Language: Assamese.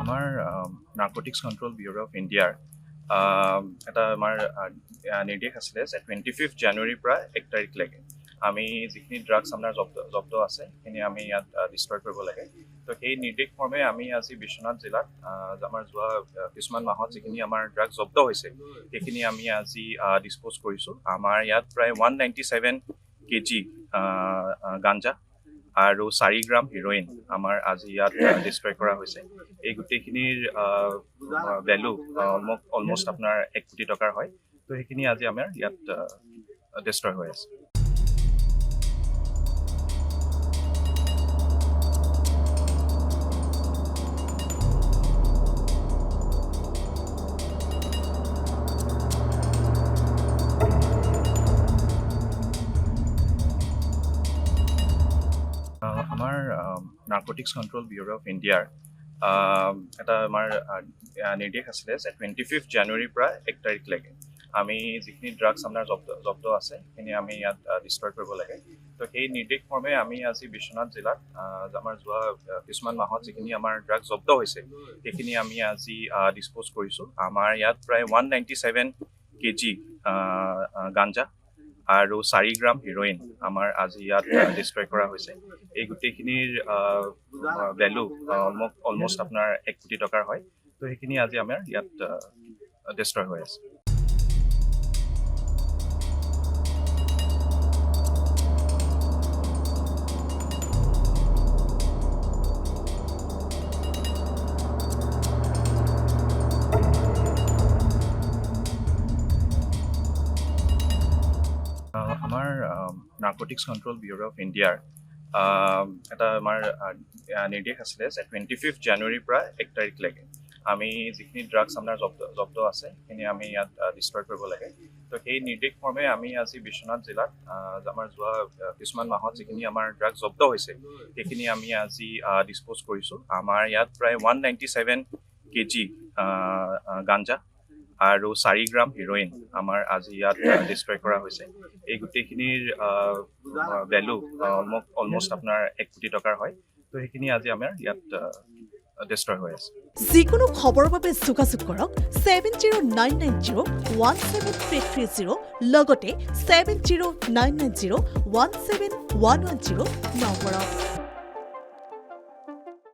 আমাৰ নাৰ্কটিক্স কণ্ট্ৰল ব্যুৰ অফ ইণ্ডিয়াৰ এটা আমাৰ নিৰ্দেশ আছিলে যে 25 জানুৱাৰীৰ পৰা 1 তাৰিখলৈকে আমি যিখিনি ড্ৰাগছ আমাৰ জব্দ আছে সেইখিনি আমি ইয়াত ডিষ্ট্ৰয় কৰিব লাগে। তো সেই নিৰ্দেশ মৰ্মে আমি আজি বিশ্বনাথ জিলাত আমাৰ যোৱা কিছুমান মাহত যিখিনি আমাৰ ড্ৰাগছ জব্দ হৈছে সেইখিনি আমি আজি ডিছপ'জ কৰিছোঁ। আমাৰ ইয়াত প্ৰায় 197 কেজি গাঞ্জা আৰু 4 গ্ৰাম হিৰ'ইন আমাৰ আজি ইয়াত ডিষ্ট্ৰয় কৰা হৈছে। এই গোটেইখিনিৰ ভেলু অলমষ্ট আপোনাৰ 1 কোটি টকাৰ হয়। তো সেইখিনি আজি আমাৰ ইয়াত ডিষ্ট্ৰয় হৈ আছে। আমাৰ নাৰ্কটিক্স কণ্ট্ৰল ব্যুৰ অফ ইণ্ডিয়াৰ এটা আমাৰ নিৰ্দেশ আছিলে যে 25 জানুৱাৰীৰ পৰা 1 তাৰিখলৈকে আমি যিখিনি ড্ৰাগছ আমাৰ জব্দ আছে সেইখিনি আমি ইয়াত ডিষ্ট্ৰয় কৰিব লাগে। তো সেই নিৰ্দেশ মৰ্মে আমি আজি বিশ্বনাথ জিলাত আমাৰ যোৱা কিছুমান মাহত যিখিনি আমাৰ ড্ৰাগছ জব্দ হৈছে সেইখিনি আমি আজি ডিছপ'জ কৰিছোঁ। আমাৰ ইয়াত প্ৰায় 197 কেজি গাঞ্জা আৰু 4 গ্ৰাম হিৰ'ইন আমাৰ আজি ইয়াত ডিষ্ট্ৰয় কৰা হৈছে। এই গোটেইখিনিৰ ভেলু অলমষ্ট আপোনাৰ 1 কোটি টকাৰ হয়। তো সেইখিনি আজি আমাৰ ইয়াত ডিষ্ট্ৰয় হৈ আছে। আমাৰ নাৰ্কটিক্স কণ্ট্ৰল ব্যুৰ অফ ইণ্ডিয়াৰ এটা আমাৰ নিৰ্দেশ আছিলে যে 25 জানুৱাৰীৰ পৰা 1 তাৰিখলৈকে আমি যিখিনি ড্ৰাগছ আমাৰ জব্দ আছে সেইখিনি আমি ইয়াত ডিষ্ট্ৰয় কৰিব লাগে। তো সেই নিৰ্দেশ মৰ্মে আমি আজি বিশ্বনাথ জিলাত আমাৰ যোৱা কিছুমান মাহত যিখিনি আমাৰ ড্ৰাগছ জব্দ হৈছে সেইখিনি আমি আজি ডিছপ'জ কৰিছোঁ। আমাৰ ইয়াত প্ৰায় 197 কেজি গাঞ্জা আৰু 4 গ্ৰাম হিৰ'ইন আমাৰ আজি ইয়াত ডিষ্ট্ৰয় কৰা হৈছে। এই গোটেইখিনিৰ ভেলু অলমষ্ট আপোনাৰ 1 কোটি টকাৰ হয়। তো সেইখিনি আজি আমাৰ ইয়াত ডিষ্ট্ৰয় হৈ আছে। যিকোনো খবৰৰ বাবে যোগাযোগ কৰক 7099017330 লগতে 7099017110 নম্বৰত।